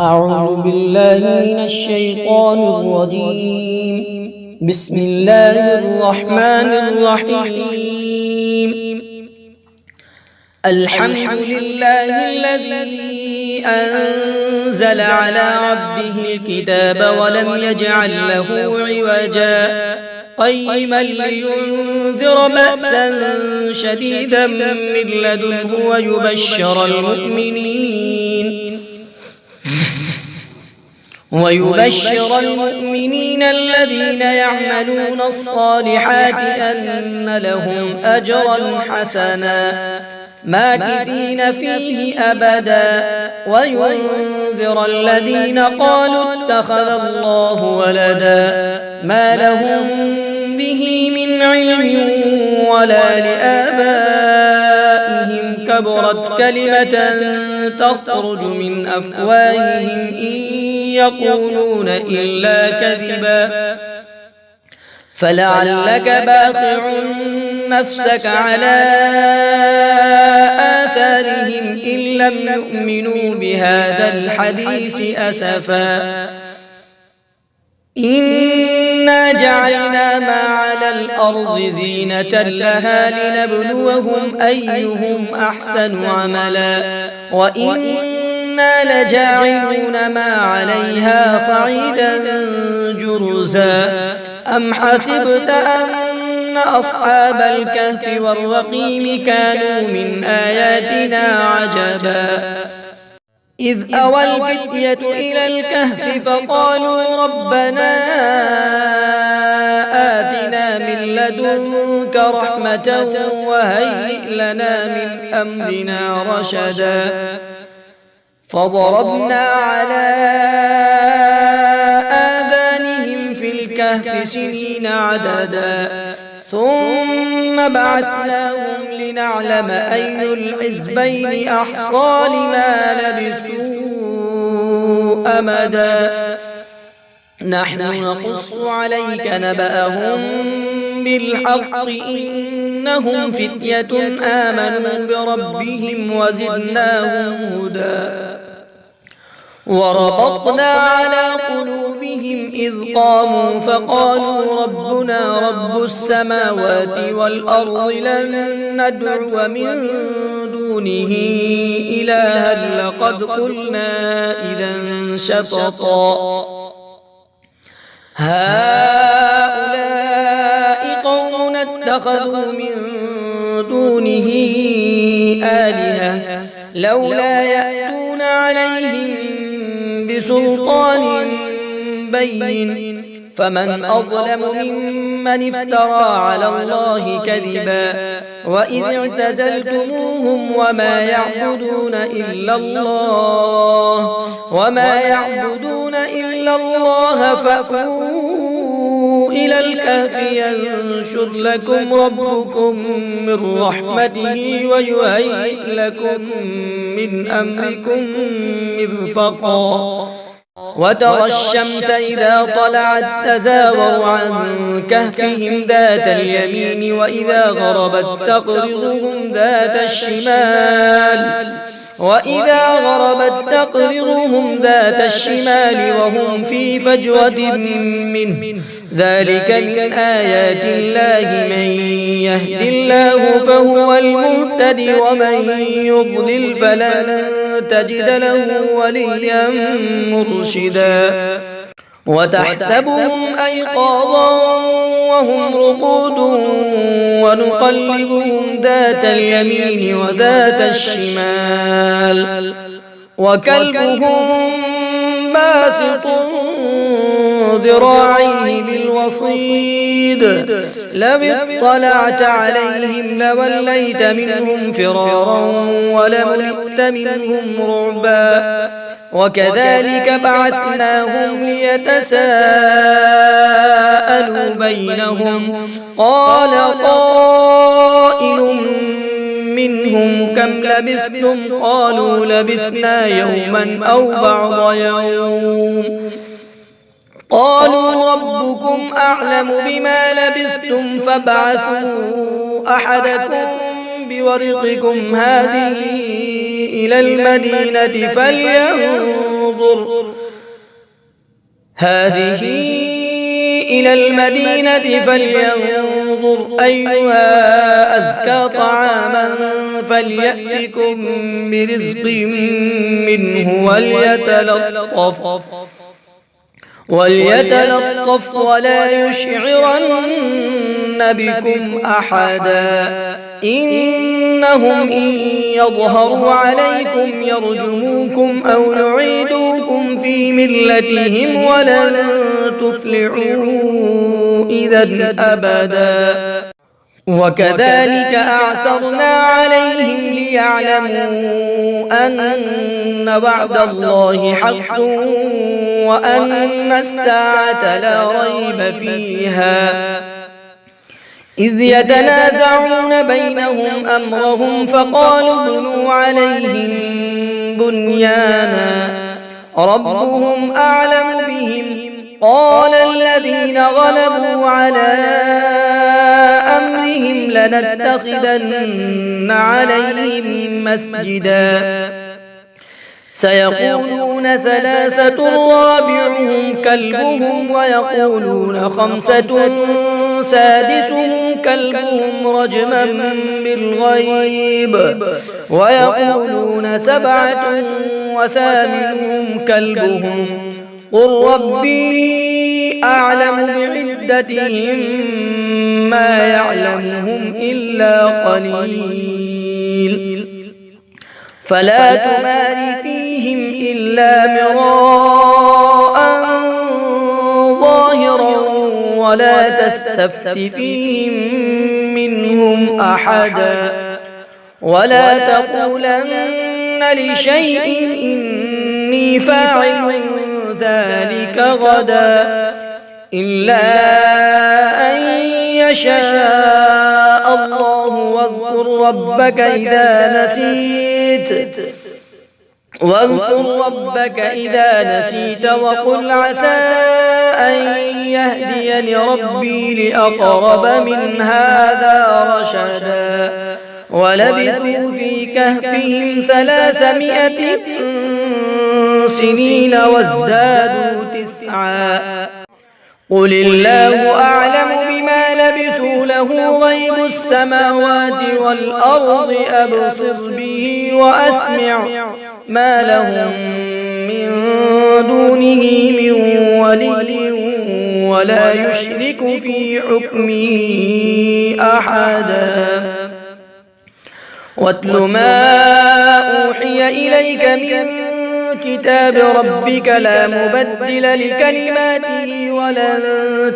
أعوذ بالله من الشيطان الرجيم. بسم الله الرحمن الرحيم. الحمد لله الذي أنزل على عبده الكتاب ولم يجعل له عوجا قيما لينذر بأسا شديدا من لدنه ويبشر المؤمنين الذين يعملون الصالحات أن لهم أجرا حسنا ماكثين فيه أبدا وينذر الذين قالوا اتخذ الله ولدا ما لهم به من علم ولا لآبائهم كبرت كلمة تخرج من أفواههم إن يقولون إلا كذبا فلعلك باخع نفسك على آثارهم إن لم يؤمنوا بهذا الحديث أسفا إنا جعلنا ما على الأرض زينة لها لنبلوهم أيهم أحسن عملا وإنا لجاعلون ما عليها صعيدا جرزا أم حسبت أن أصحاب الكهف والرقيم كانوا من آياتنا عجبا إذ أوى الفتية إلى الكهف فقالوا ربنا آتنا من لدنك رحمة وهيئ لنا من أمرنا رشدا فضربنا على آذانهم في الكهف سنين عددا ثم بعثناهم لنعلم أي الحزبين أحصى لما لبثوا أمدا نحن نقص عليك نبأهم بالحق إنهم فتية آمنوا بربهم وزدناهم هدى وربطنا على قلوبهم إذ قاموا فقالوا ربنا رب السماوات والأرض لن ندعو من دونه إلها لقد قلنا إذا شططا هؤلاء قوم اتخذوا من دونه آلهة لولا يأتون عليهم بسلطان بين فمن أظلم ممن افترى على الله كذبا وإذ اعتزلتموهم وما يعبدون إلا الله فأووا إلى الكهف ينشر لكم ربكم من رحمته ويهيئ لكم من أمركم مرفقا وترى الشمس إذا طلعت تزاور عن كهفهم ذات اليمين وإذا غربت تقرضهم ذات الشمال وهم في فجوة منه ذلك من آيات الله من يهد الله فهو المهتد ومن يضلل فلن تجد له وليا مرشدا وتحسبهم أيقاظا وهم رقود ونقلبهم ذات اليمين وذات الشمال وكلبهم باسط ذراعيه بالوصيد لو اطلعت عليهم لوليت منهم فرارا ولملئت منهم رعبا وكذلك بعثناهم ليتساءلوا بينهم قال قائل منهم كم لبثتم قالوا لبثنا يوما أو بعض يوم قالوا ربكم أعلم بما لبثتم فابعثوا أحدكم بورقكم هذه إلى المدينة فلينظر أيها أزكى طعاما فليأتكم برزق منه وليتلطف ولا يشعرن بكم أحدا إنهم إن يظهروا عليكم يرجموكم أو يعيدوكم في ملتهم ولن تفلحوا إذا أبدا وكذلك أعثرنا عليهم ليعلموا أن وعد الله حق وأن الساعة لا ريب فيها إذ يتنازعون بينهم أمرهم فقالوا ابنوا عليهم بنيانا ربهم أعلم بهم قال الذين غلبوا على أمرهم لنتخذن عليهم مسجدا سيقولون ثلاثة رابعهم كلبهم ويقولون خمسة سادسهم كلبهم رجما بالغيب ويقولون سبعة وثامنهم كلبهم قل ربي أعلم بعدتهم ما يعلمهم إلا قليل فلا تمار فيهم إلا مراء ظاهرا ولا تستفت فيهم منهم أحدا ولا تقولن لشيء إني فاعل ذلك غدا إلا أن يشاء الله واذكر ربك إذا نسيت وقل عسى أن يهديني ربي لأقرب من هذا رشدا ولبثوا في كهفهم 300 سنين وازدادوا 9 قل الله أعلم بما لبثوا له غيب السماوات والأرض أبصر به وأسمع ما لهم من دونه من ولي ولا يشرك في حكمه أحدا واتل ما أوحي إليك من كتاب ربك لا مبدل لكلماته ولن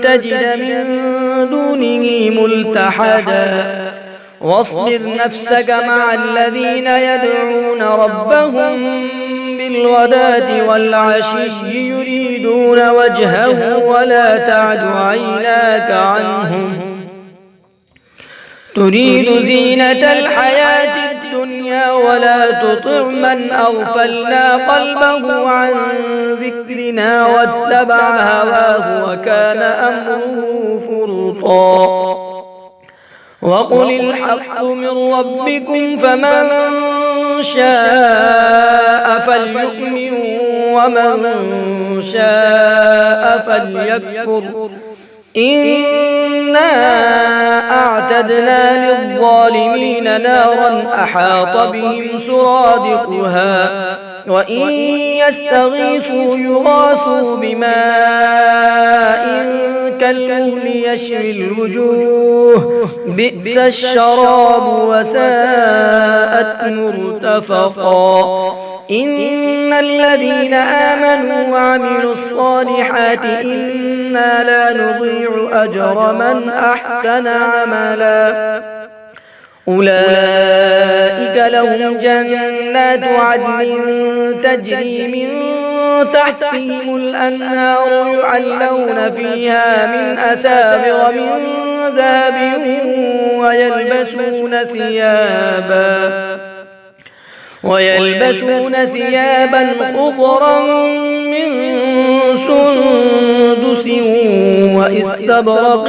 تجد من دونه ملتحدا واصبر نفسك مع الذين يدعون ربهم بالغداة والعشي يريدون وجهه ولا تعد عيناك عنهم تريد زينة الحياة الدنيا ولا تطع من أغفلنا قلبه عن ذكرنا واتبع هواه وكان أمره فرطا وقل الحق من ربكم فمن شاء فليؤمن ومن شاء فليكفر إنا أعتدنا للظالمين نارا أحاط بهم سرادقها وإن يستغيثوا يغاثوا بماء كالمهل يشوي الوجوه بئس الشراب وساءت مرتفقا إن الذين آمنوا وعملوا الصالحات إنا لا نضيع أجر من أحسن عملا أولئك لهم جنات عدن تجري من تحتهم الأنهار يعلون فيها من أساور من ذهب ويلبسون ثيابا خضرا من سندس واستبرق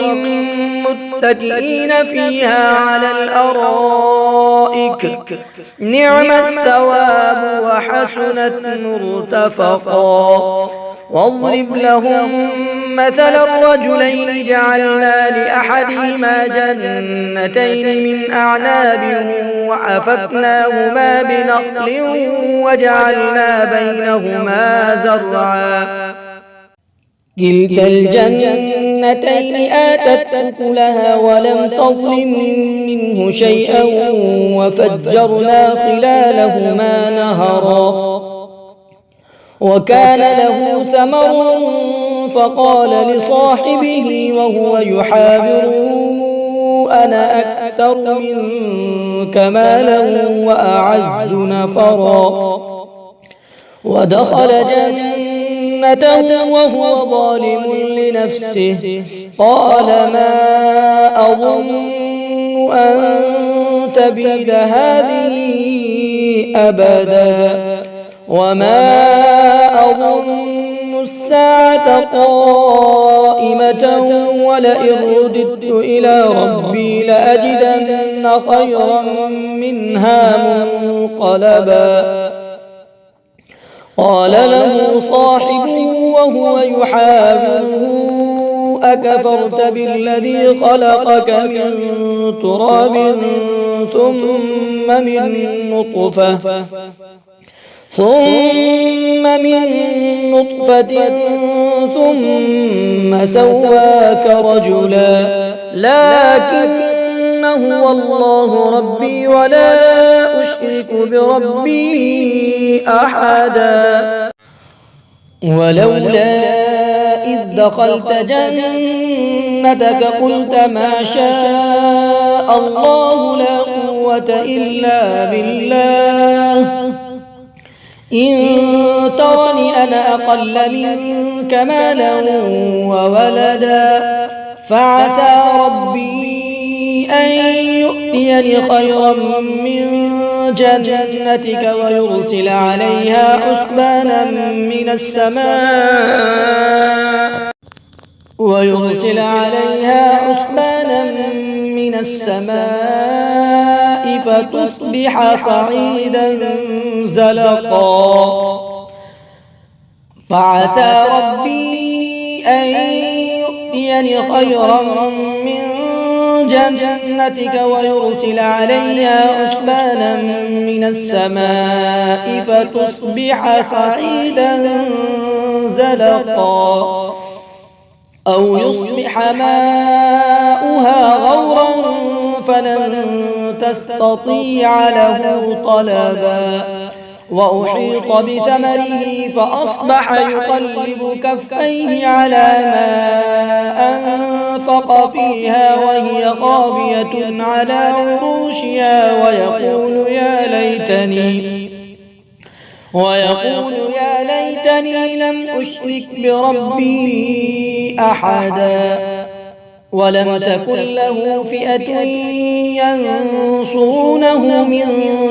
متكئين فيها على الأرائك نعم الثواب وحسنت مرتفقا. واضرب لهم مثل الرجلين جعلنا لأحدهما جنتين من أعناب وحففناهما بنخل وجعلنا بينهما زرعا كلتا الجنتين آتت أكلها ولم تظلم منه شيئا وفجرنا خلالهما نهرا وكان له ثمر فقال لصاحبه وهو يحاوره أنا أكثر منك مالا وأعز نفرا ودخل جنته وهو ظالم لنفسه قال ما أظن أن تبيد هذه أبدا وما أظن الساعة قائمة ولئن رددت إلى ربي لأجدن خيرا منها منقلبا. قال له صاحبه وهو يحاوره أكفرت بالذي خلقك من تراب ثم من نطفة ثم سواك رجلا لكن هو الله ربي ولا أشرك بربي أحدا. ولولا إذ دخلت جنتك قلت ما شاء الله لا قوة إلا بالله إن ترني أنا أقل منك مالا وولدا فعسى ربي أن يؤتيني خيرا من جنتك ويرسل عليها حسبانا من السماء فتصبح صعيدا زلقا. فعسى ربي أن يؤتيني خيرا من جنتك ويرسل عليها حسبانا من السماء فتصبح صعيدا زلقا أو يصبح ماؤها غورا فلن تستطيع له طلبا. وأحيط بثمره فأصبح يقلب كفيه على ما أنفق فيها وهي خاوية على عروشها ويقول يا ليتني لم أشرك بربي أحدا. ولم تكن له فئة ينصرونه من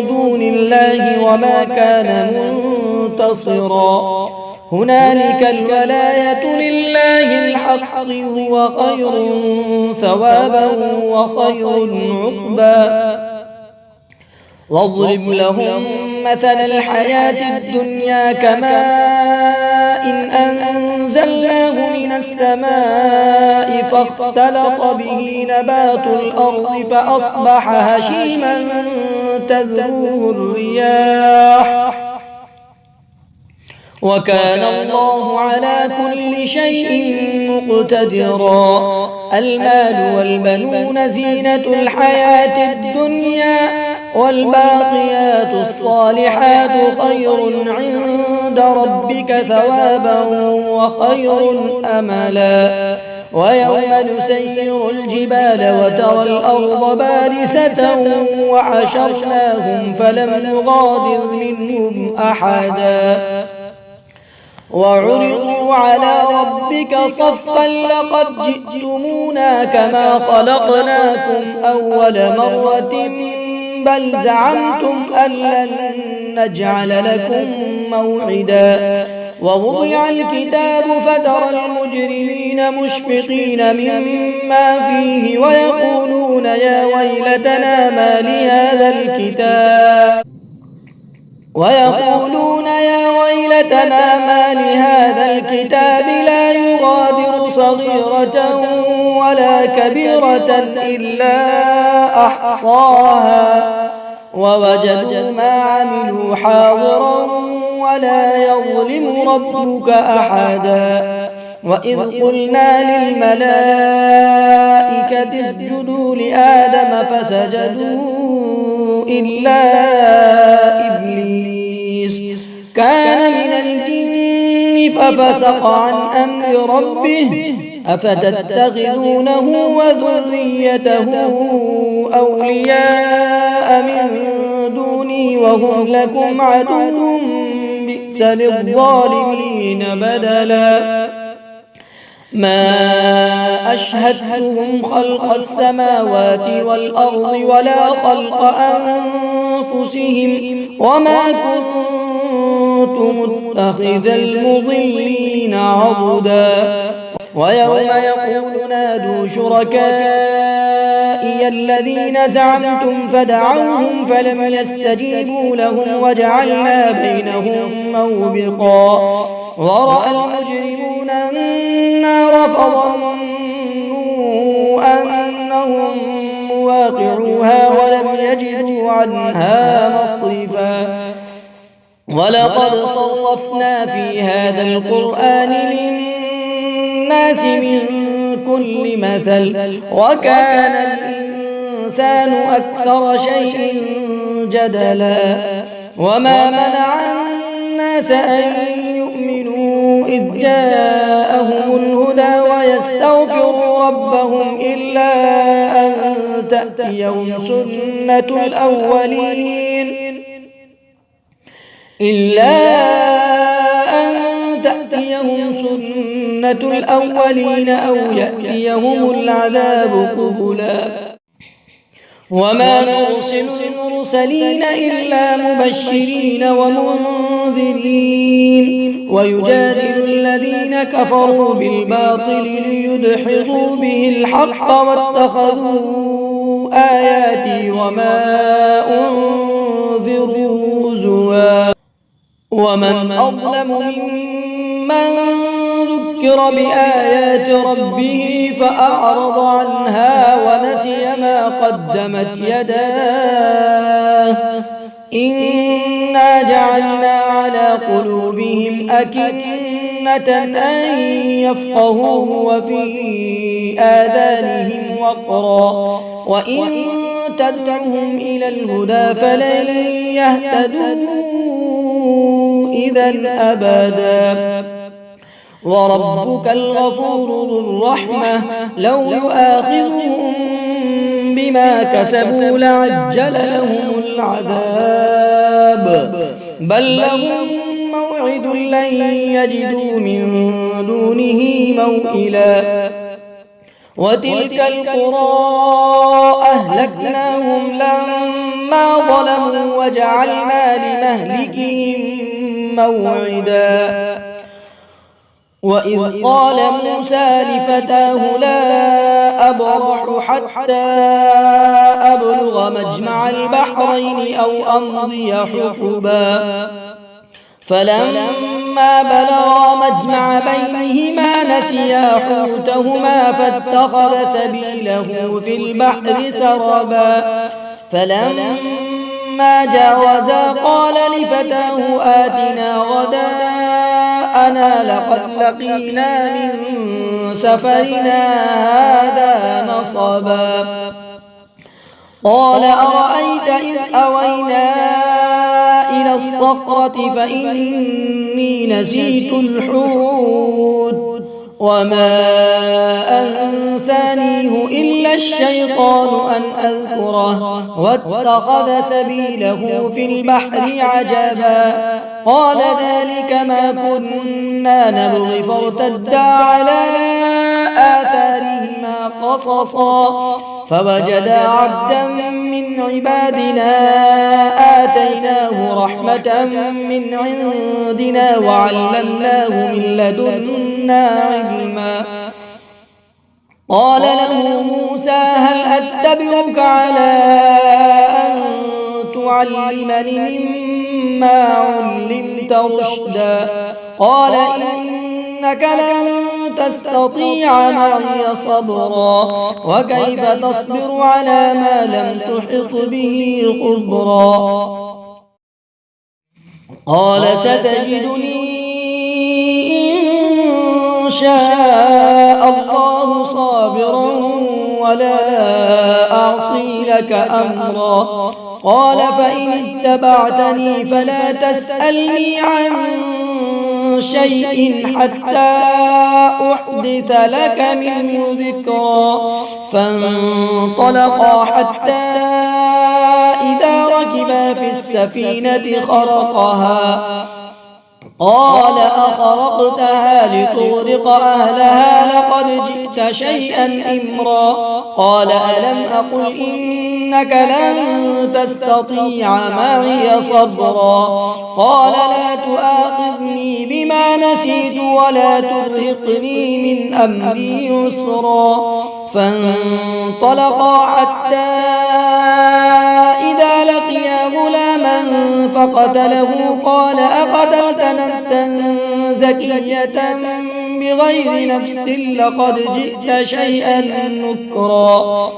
دون الله وما كان منتصرا. هنالك الولاية لله الحق هو خير ثوابا وخير عقبا. واضرب لهم مثل الحياة الدنيا كماء أنزلناه من السماء فاختلط به نبات الأرض فأصبح هشيما تذروه الرياح وكان الله على كل شيء مقتدرا. المال والبنون زينة الحياة الدنيا والباقيات الصالحات خير عند ربك ثوابا وخير أملا. ويوم نسير الجبال وترى الأرض بارزة وحشرناهم فلم نغادر منهم أحدا. وعرضوا على ربك صفا لقد جئتمونا كما خلقناكم أول مرة بل زعمتم أن لن نجعل لكم موعدا ووضع الكتاب فترى المجرمين مشفقين مما فيه ويقولون يا ويلتنا ما لهذا الكتاب لا يغادر صغيرة ولا كبيرة إلا أحصاها ووجدوا ما عملوا حاضرا ولا يظلم ربك أحدا وإذ قلنا للملائكة اسجدوا لآدم فسجدوا إلا إبليس كان من الجن ففسق عن أمر ربه أفتتخذونه وذريته أولياء من دوني وهم لكم عدو بئس للظالمين بدلا ما أشهدتهم خلق السماوات والأرض ولا خلق أنفسهم وما كنت متخذ المضلين عضدا ويوم يقول نادوا شركائي الذين زعمتم فدعوهم فلم يستجيبوا لهم وجعلنا بينهم موبقا ورأى المجرمون النار فظنوا أنهم مواقعوها ولم يجدوا عنها مصرفا ولقد صرفنا في هذا القرآن للناس من كل مثل وكان الإنسان أكثر شيء جدلا وما منع الناس أن يؤمنوا إذ جاءهم الهدى ويستغفروا ربهم إلا أن تأتيهم سنة الأولين أو يأتيهم العذاب قبلا وما نرسل المرسلين إلا مبشرين ومنذرين ويجادل الذين كفروا بالباطل ليدحضوا به الحق واتخذوا آياتي وما أنذروا هزوا ومن أظلم ممن ذكر بآيات ربه فأعرض عنها ونسي ما قدمت يداه إنا جعلنا على قلوبهم أكنة أن يفقهوه وفي آذانهم وقرا وإن تدعهم إلى الهدى فلن يهتدوا إذا أبدا وربك الغفور ذو الرحمة لو يؤاخذهم بما كسبوا لعجل لهم العذاب بل لهم موعد لن يجدوا من دونه موئلا وتلك القرى أهلكناهم لما ظلموا وجعلنا لمهلكهم موعدا وإذ قال موسى لفتاه لا أبرح حتى أبلغ مجمع البحرين أو أمضي حقبا فلما بلغا مجمع بينهما نسيا حوتهما فاتخذ سبيله في البحر سربا فلما جاوزا قال لفتاه آتنا غداءنا لقد لقينا من سفرنا هذا نصبا قال أرأيت إذ أوينا إلى الصخرة فإني نسيت الحوت وما أنسانيه إلا الشيطان أن أذكره واتخذ سبيله في البحر عجبا قال ذلك ما كنا نبغي فارتدا على آثارهما قصصا فوجدا عبدا من عبادنا آتيناه رحمة من عندنا وعلمناه من لدنا علما قال له موسى هل أتبعك على أن تعلمني مما علمت رشدا قال إنك لن تستطيع معي صبرا وكيف تصبر على ما لم تحط به خبرا قال ستجدني إن شاء الله صابرا ولا أعصي لك أمرا قال فإن اتبعتني فلا تسألني عن شيء حتى أحدث لك منه ذكرا فانطلقا حتى إذا ركبا في السفينة خرقها قال أخرقتها لتغرق أهلها لقد جئت شيئا إمرا قال ألم أقل إنك لن تستطيع معي صبرا قال لا تؤاخذني بما نسيت ولا ترهقني من أمري يسرا فانطلقا حتى إذا لقيا غلاما فقتله قال أقتلت نفسا زكية بغير نفس لقد جئت شيئا نكرا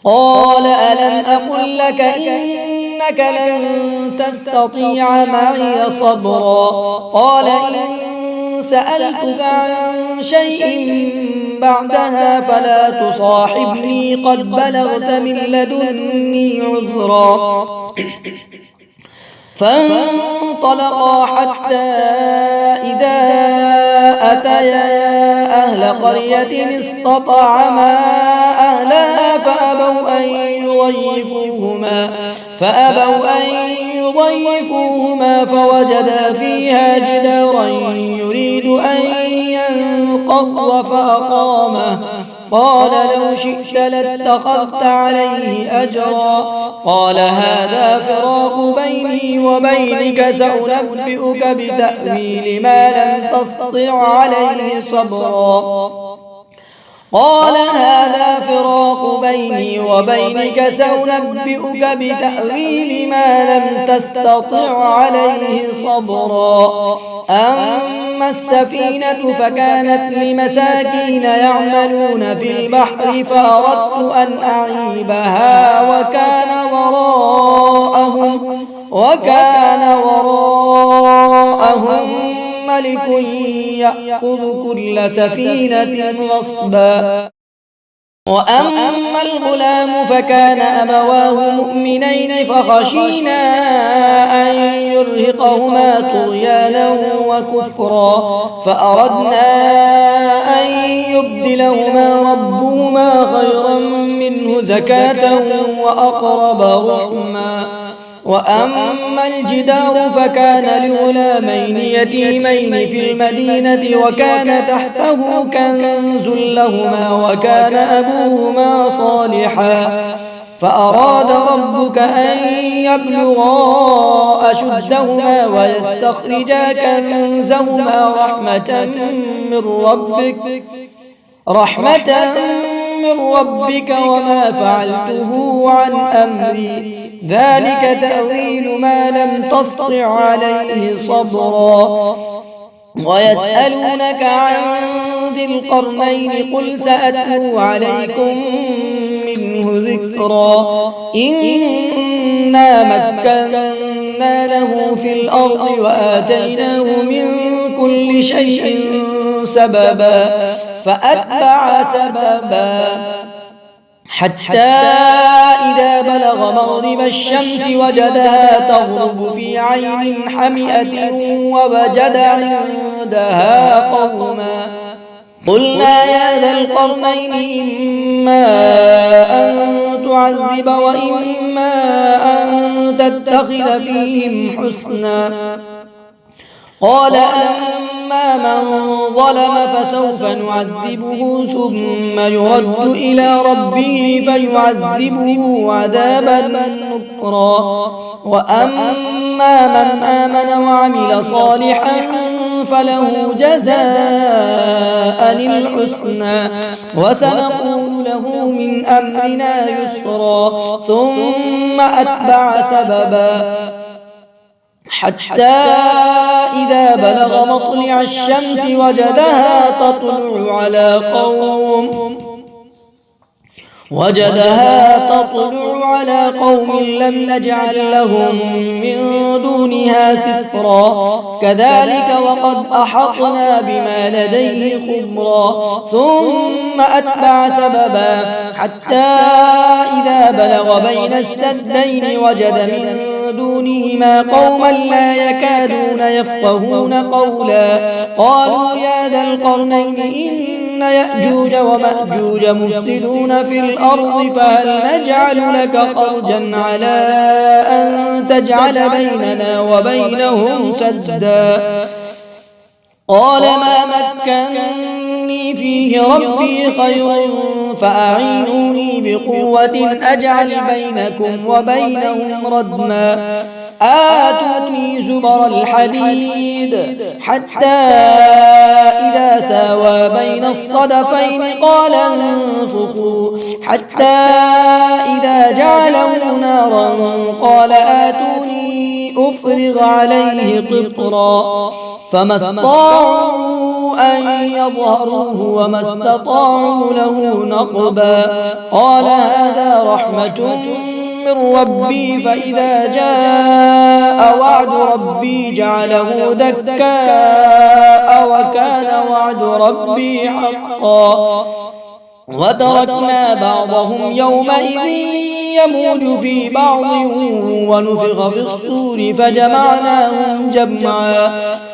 قال ألم أقل لك إنك لن تستطيع معي صبرا قال إن سألتك عن شيء بعدها فلا تصاحبني قد بلغت من لدني عذرا فانطلقا حتى إذا أتيا أهل قرية استطعما أهلها فأبوا أن يضيفوهما فوجدا فيها جدارا يريد أن ينقض فأقامه قال لو شئت لاتخذت عليه أجرا قال هذا فراق بيني وبينك سأنبئك بتأويل ما لم تستطع عليه صبرا قال هذا فراق بيني وبينك سأنبئك بتأويل ما لم تستطع عليه صبرا أما السفينة فكانت لمساكين يعملون في البحر فأردت أن أعيبها وكان وراءهم ملك يأخذ كل سفينة غصبا وأما الغلام فكان أبواه مؤمنين فخشينا أن يرهقهما طغيانا وكفرا فأردنا أن يبدلهما ربهما خيرا منه زكاة وأقرب رحما وأما الجدار فكان لغلامين يتيمين في المدينة وكان تحته كنز لهما وكان أبوهما صالحا فأراد ربك أن يبلغا أشدهما ويستخرجا كنزهما رحمة من ربك وما فعلته عن أمري ذلك تأويل ما لم تسطع عليه صبرا ويسألونك عن ذي القرنين قل سأتلو عليكم منه ذكرا إنا مكنا له في الأرض وآتيناه من كل شيء سببا فأتبع سببا حتى إذا بلغ مغرب الشمس وجدها تغرب في عين حمئة ووجد عندها قوما قلنا يا ذا القرنين إما أن تعذب وإما أن تتخذ فيهم حسنا قال من ظلم فسوف نعذبه ثم يرد إلى ربه فيعذبه عذابا نكرا وأما من آمن وعمل صالحا فله جزاء الحسنى وسنقول له من أمرنا يسرا ثم أتبع سببا حتى إذا بلغ مطلع الشمس وجدها تطلع على قوم لم نجعل لهم من دونها سترا كذلك وقد أحطنا بما لديه خبرا ثم أتبع سببا حتى إذا بلغ بين السدين وجد من دونهما قوما لا يكادون يفقهون قولا قالوا يا ذا القرنين إن يأجوج ومأجوج مفسدون في الأرض فهل نجعل لك خرجا على أن تجعل بيننا وبينهم سدا قال ما مكنني فيه ربي خير فأعينوني بقوة أجعل بينكم وبينهم ردما آتوني زبر الحديد حتى إذا ساوى بين الصدفين قال انفخوا حتى إذا جعله نارا قال آتوني أفرغ عليه قطرا فما استطاعوا أن يظهروه وما استطاعوا له نقبا قال هذا رحمة من ربي فإذا جاء وعد ربي جعله دكاء وكان وعد ربي حقا وتركنا بعضهم يومئذ يموج في بعض ونفخ في الصور فجمعناهم جمعا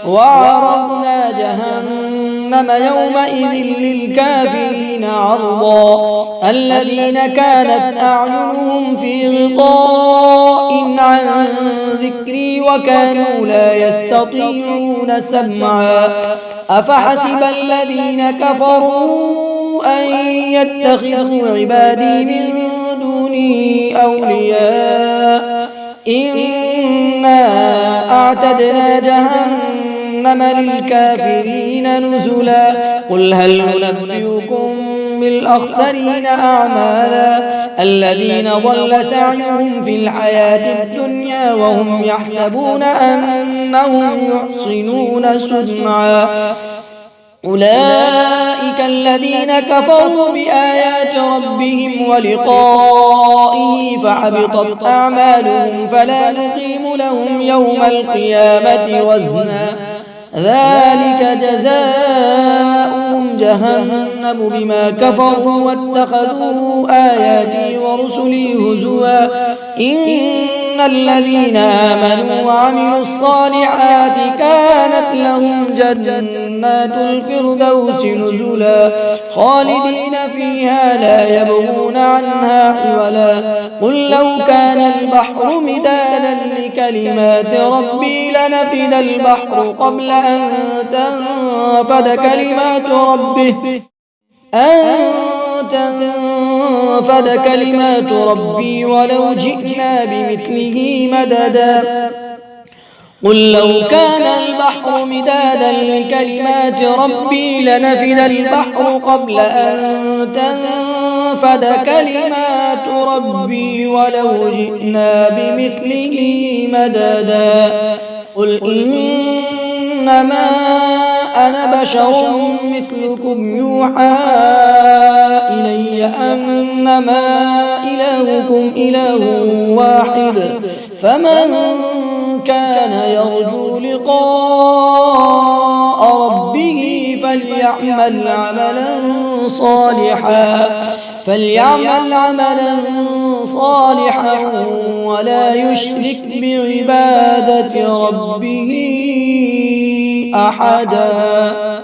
وعرضنا جهنم يومئذ للكافرين عرضا الذين كانت أعينهم في غطاء عن ذكري وكانوا لا يستطيعون سمعا أفحسب الذين كفروا أن يتخذوا عبادي من دوني أولياء إنا أعتدنا جهنم للكافرين نزلا قل هل ننبئكم بالأخسرين أعمالا الذين ضل سعيهم في الحياة الدنيا وهم يحسبون أنهم يحسنون صنعا أولئك الذين كفروا بآيات ربهم ولقائه فحبطت أعمالهم فلا نقيم لهم يوم القيامة وزنا ذلك جزاؤهم جهنم بما كفروا واتخذوا آياتي ورسلي هزوا إن الذين آمنوا وعملوا الصالحات كانت لهم جنات الفردوس نزلا خالدين فيها لا يبغون عنها حولا قل لو كان البحر مدادا لكلمات ربي لنفد البحر قبل أن تنفد كلمات ربي ولو جئنا بمثله مددا قل لو كان البحر مدادا لكلمات ربي لنفد البحر قبل أن تنفد كلمات ربي ولو جئنا بمثله مددا قل إنما أنا بشر مثلكم يوحى إلي أنما إلهكم إله واحد فمن كان يرجو لقاء ربه فليعمل عملا صالحا ولا يشرك بعبادة ربه أحدا.